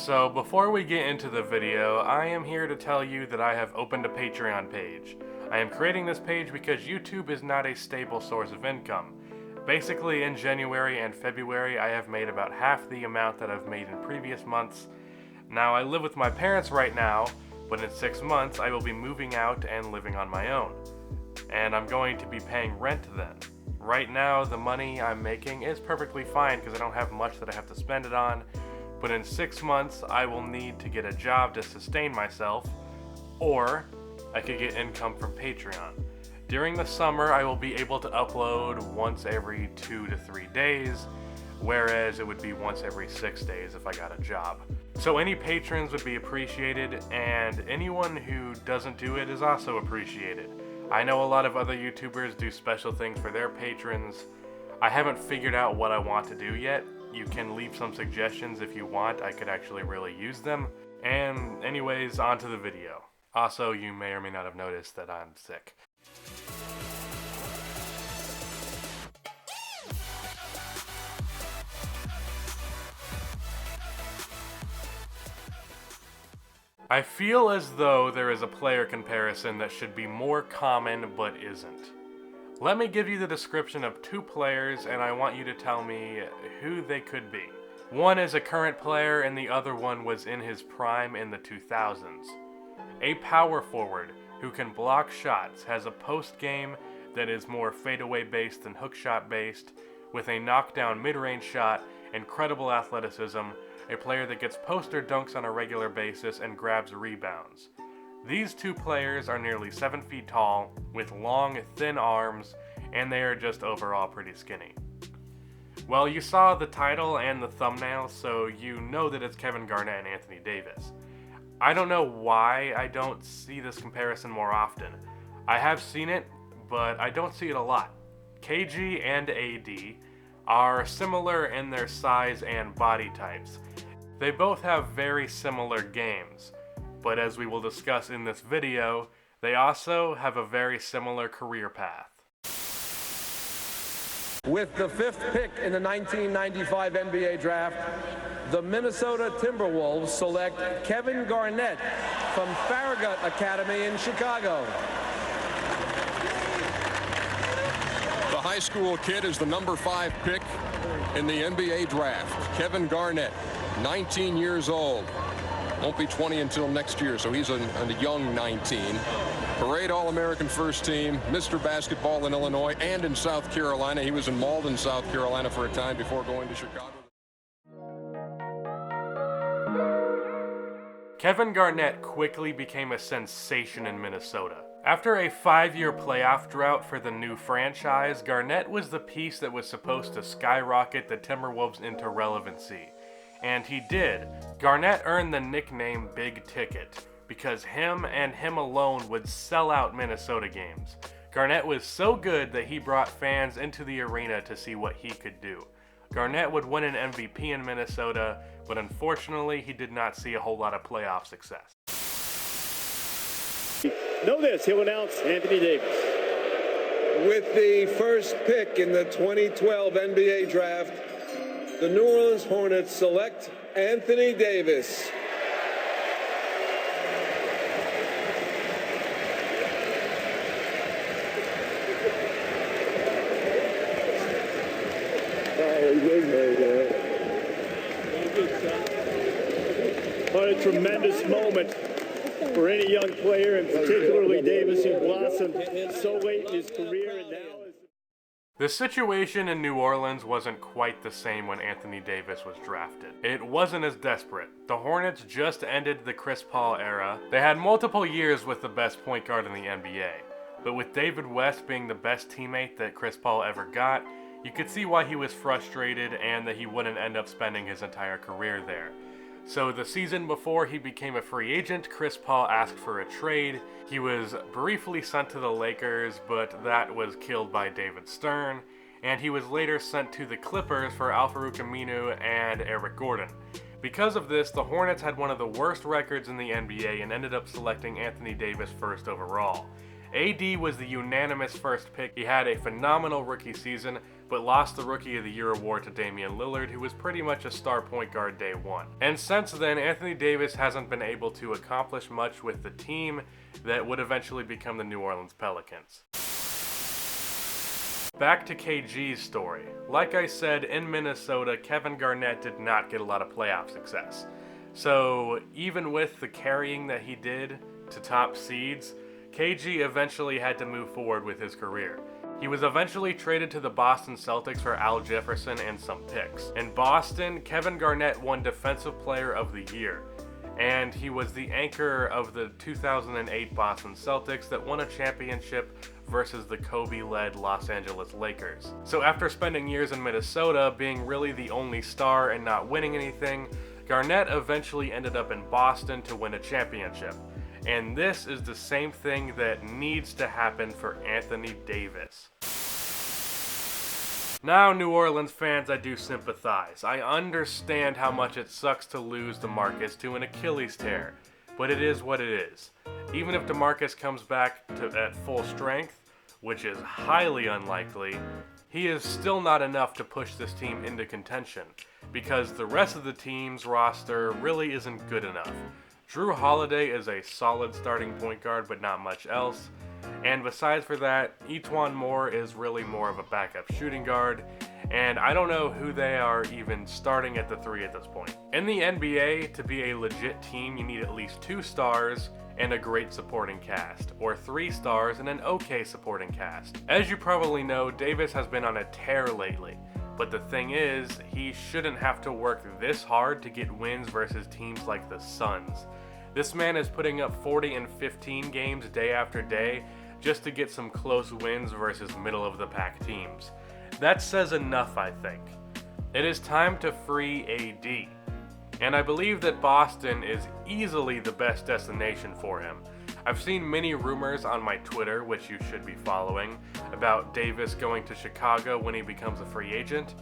So before we get into the video, I am here to tell you that I have opened a Patreon page. I am creating this page because YouTube is not a stable source of income. Basically, in January and February, I have made about half the amount that I've made in previous months. Now, I live with my parents right now, but in 6 months, I will be moving out and living on my own. And I'm going to be paying rent then. Right now, the money I'm making is perfectly fine because I don't have much that I have to spend it on. But in 6 months, I will need to get a job to sustain myself, or I could get income from Patreon. During the summer, I will be able to upload once every 2 to 3 days, whereas it would be once every 6 days if I got a job. So any patrons would be appreciated, and anyone who doesn't do it is also appreciated. I know a lot of other YouTubers do special things for their patrons. I haven't figured out what I want to do yet. You can leave some suggestions if you want. I could actually really use them. And anyways, on to the video. Also, you may or may not have noticed that I'm sick. I feel as though there is a player comparison that should be more common but isn't. Let me give you the description of 2 players and I want you to tell me who they could be. One is a current player and the other one was in his prime in the 2000s. A power forward who can block shots, has a post game that is more fadeaway based than hook shot based, with a knockdown mid-range shot, incredible athleticism, a player that gets post or dunks on a regular basis and grabs rebounds. These 2 players are nearly 7 feet tall, with long, thin arms, and they are just overall pretty skinny. Well, you saw the title and the thumbnail, so you know that it's Kevin Garnett and Anthony Davis. I don't know why I don't see this comparison more often. I have seen it, but I don't see it a lot. KG and AD are similar in their size and body types. They both have very similar games. But as we will discuss in this video, they also have a very similar career path. With the 5th pick in the 1995 NBA draft, the Minnesota Timberwolves select Kevin Garnett from Farragut Academy in Chicago. The high school kid is the number 5 pick in the NBA draft. Kevin Garnett, 19 years old. Won't be 20 until next year, so he's a young 19. Parade All-American first team, Mr. Basketball in Illinois and in South Carolina. He was in Malden, South Carolina for a time before going to Chicago. Kevin Garnett quickly became a sensation in Minnesota. After a 5-year playoff drought for the new franchise, Garnett was the piece that was supposed to skyrocket the Timberwolves into relevancy. And he did. Garnett earned the nickname Big Ticket because him and him alone would sell out Minnesota games. Garnett was so good that he brought fans into the arena to see what he could do. Garnett would win an MVP in Minnesota, but unfortunately he did not see a whole lot of playoff success. Know this, he'll announce Anthony Davis. With the 1st pick in the 2012 NBA draft, the New Orleans Hornets select Anthony Davis. What a tremendous moment for any young player, and particularly Davis, who blossomed so late in his career and now is... The situation in New Orleans wasn't quite the same when Anthony Davis was drafted. It wasn't as desperate. The Hornets just ended the Chris Paul era. They had multiple years with the best point guard in the NBA. But with David West being the best teammate that Chris Paul ever got, you could see why he was frustrated and that he wouldn't end up spending his entire career there. So the season before he became a free agent, Chris Paul asked for a trade. He was briefly sent to the Lakers, but that was killed by David Stern, and he was later sent to the Clippers for Al-Farouq Aminu and Eric Gordon. Because of this, the Hornets had one of the worst records in the NBA and ended up selecting Anthony Davis first overall. AD was the unanimous first pick. He had a phenomenal rookie season, but lost the Rookie of the Year award to Damian Lillard, who was pretty much a star point guard day one. And since then, Anthony Davis hasn't been able to accomplish much with the team that would eventually become the New Orleans Pelicans. Back to KG's story. Like I said, in Minnesota, Kevin Garnett did not get a lot of playoff success. So even with the carrying that he did to top seeds, KG eventually had to move forward with his career. He was eventually traded to the Boston Celtics for Al Jefferson and some picks. In Boston, Kevin Garnett won Defensive Player of the Year, and he was the anchor of the 2008 Boston Celtics that won a championship versus the Kobe-led Los Angeles Lakers. So after spending years in Minnesota, being really the only star and not winning anything, Garnett eventually ended up in Boston to win a championship. And this is the same thing that needs to happen for Anthony Davis. Now, New Orleans fans, I do sympathize. I understand how much it sucks to lose DeMarcus to an Achilles tear, but it is what it is. Even if DeMarcus comes back at full strength, which is highly unlikely, he is still not enough to push this team into contention, because the rest of the team's roster really isn't good enough. Drew Holiday is a solid starting point guard, but not much else. And besides for that, Etuan Moore is really more of a backup shooting guard, and I don't know who they are even starting at the 3 at this point. In the NBA, to be a legit team, you need at least 2 stars and a great supporting cast, or 3 stars and an okay supporting cast. As you probably know, Davis has been on a tear lately. But the thing is, he shouldn't have to work this hard to get wins versus teams like the Suns. This man is putting up 40 and 15 games day after day just to get some close wins versus middle-of-the-pack teams. That says enough, I think. It is time to free AD. And I believe that Boston is easily the best destination for him. I've seen many rumors on my Twitter, which you should be following, about Davis going to Chicago when he becomes a free agent.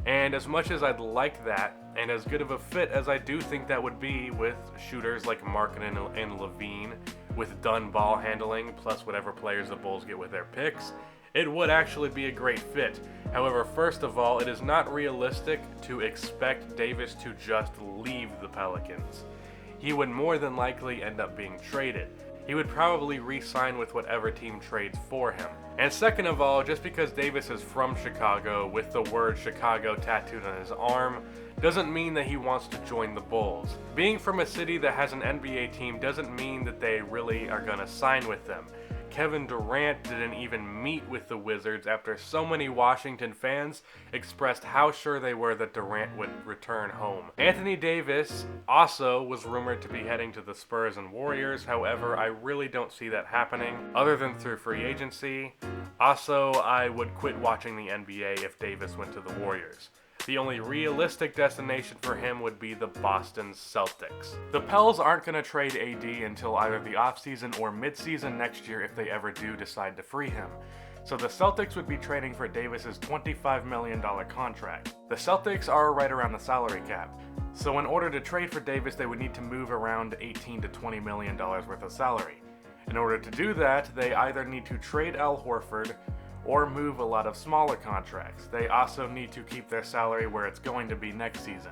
And as much as I'd like that, and as good of a fit as I do think that would be with shooters like Markkanen and Levine, with done ball handling, plus whatever players the Bulls get with their picks, it would actually be a great fit. However, first of all, it is not realistic to expect Davis to just leave the Pelicans. He would more than likely end up being traded. He would probably re-sign with whatever team trades for him. And second of all, just because Davis is from Chicago with the word Chicago tattooed on his arm, doesn't mean that he wants to join the Bulls. Being from a city that has an NBA team doesn't mean that they really are gonna sign with them. Kevin Durant didn't even meet with the Wizards after so many Washington fans expressed how sure they were that Durant would return home. Anthony Davis also was rumored to be heading to the Spurs and Warriors. However, I really don't see that happening other than through free agency. Also, I would quit watching the NBA if Davis went to the Warriors. The only realistic destination for him would be the Boston Celtics. The Pels aren't going to trade AD until either the offseason or midseason next year if they ever do decide to free him. So the Celtics would be trading for Davis's $25 million contract. The Celtics are right around the salary cap. So in order to trade for Davis, they would need to move around $18 to $20 million worth of salary. In order to do that, they either need to trade Al Horford or move a lot of smaller contracts. They also need to keep their salary where it's going to be next season.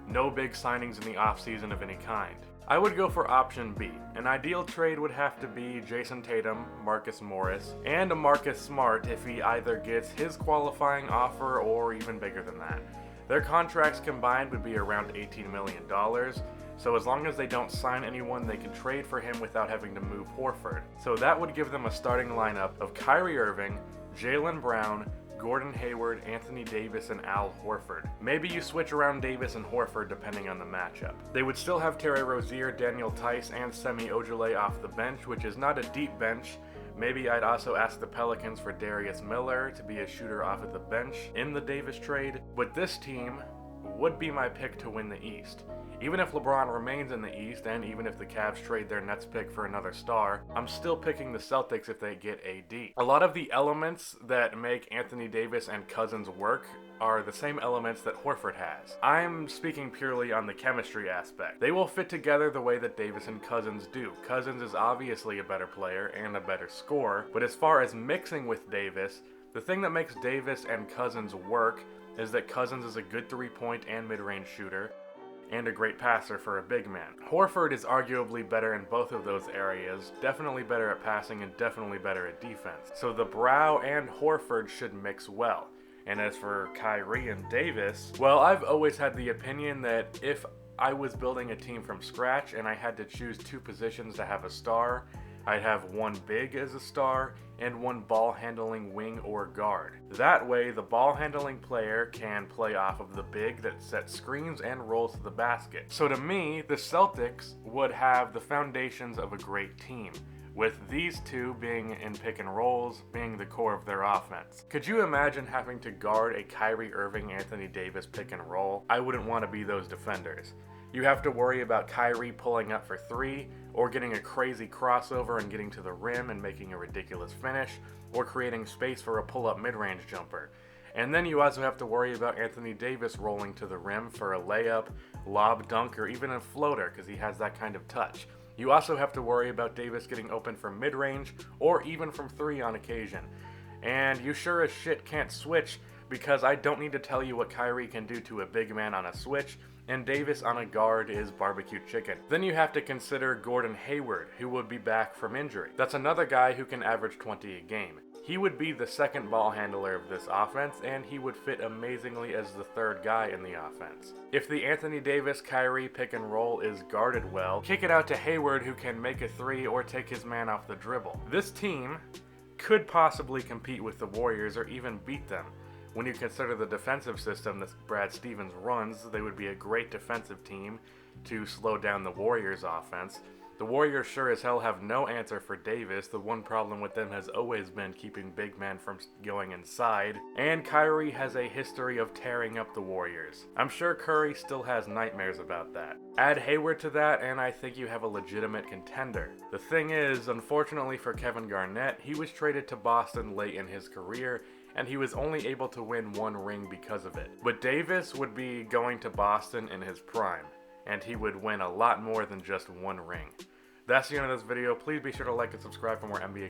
No big signings in the offseason of any kind. I would go for option B. An ideal trade would have to be Jason Tatum, Marcus Morris, and a Marcus Smart if he either gets his qualifying offer or even bigger than that. Their contracts combined would be around $18 million, so as long as they don't sign anyone, they can trade for him without having to move Horford. So that would give them a starting lineup of Kyrie Irving, Jaylen Brown, Gordon Hayward, Anthony Davis, and Al Horford. Maybe you switch around Davis and Horford depending on the matchup. They would still have Terry Rozier, Daniel Tice, and Semi Ojeleye off the bench, which is not a deep bench. Maybe I'd also ask the Pelicans for Darius Miller to be a shooter off of the bench in the Davis trade. But this team would be my pick to win the East. Even if LeBron remains in the East, and even if the Cavs trade their Nets pick for another star, I'm still picking the Celtics if they get AD. A lot of the elements that make Anthony Davis and Cousins work are the same elements that Horford has. I'm speaking purely on the chemistry aspect. They will fit together the way that Davis and Cousins do. Cousins is obviously a better player and a better scorer, but as far as mixing with Davis, The thing that makes Davis and Cousins work is that Cousins is a good three-point and mid-range shooter, and a great passer for a big man. Horford is arguably better in both of those areas, definitely better at passing and definitely better at defense. So the Brow and Horford should mix well. And as for Kyrie and Davis, well, I've always had the opinion that if I was building a team from scratch and I had to choose two positions to have a star, I'd have one big as a star and one ball-handling wing or guard. That way, the ball-handling player can play off of the big that sets screens and rolls to the basket. So to me, the Celtics would have the foundations of a great team, with these two being in pick and rolls being the core of their offense. Could you imagine having to guard a Kyrie Irving, Anthony Davis pick and roll? I wouldn't want to be those defenders. You have to worry about Kyrie pulling up for three, or getting a crazy crossover and getting to the rim and making a ridiculous finish, or creating space for a pull-up mid-range jumper. And then you also have to worry about Anthony Davis rolling to the rim for a layup, lob dunk, or even a floater because he has that kind of touch. You also have to worry about Davis getting open from mid-range, or even from three on occasion. And you sure as shit can't switch, because I don't need to tell you what Kyrie can do to a big man on a switch, and Davis on a guard is barbecue chicken. Then you have to consider Gordon Hayward, who would be back from injury. That's another guy who can average 20 a game. He would be the second ball handler of this offense, and he would fit amazingly as the third guy in the offense. If the Anthony Davis-Kyrie pick and roll is guarded well, kick it out to Hayward, who can make a three or take his man off the dribble. This team could possibly compete with the Warriors or even beat them. When you consider the defensive system that Brad Stevens runs, they would be a great defensive team to slow down the Warriors' offense. The Warriors sure as hell have no answer for Davis. The one problem with them has always been keeping big men from going inside. And Kyrie has a history of tearing up the Warriors. I'm sure Curry still has nightmares about that. Add Hayward to that, and I think you have a legitimate contender. The thing is, unfortunately for Kevin Garnett, he was traded to Boston late in his career, and he was only able to win one ring because of it. But Davis would be going to Boston in his prime, and he would win a lot more than just one ring. That's the end of this video. Please be sure to like and subscribe for more NBA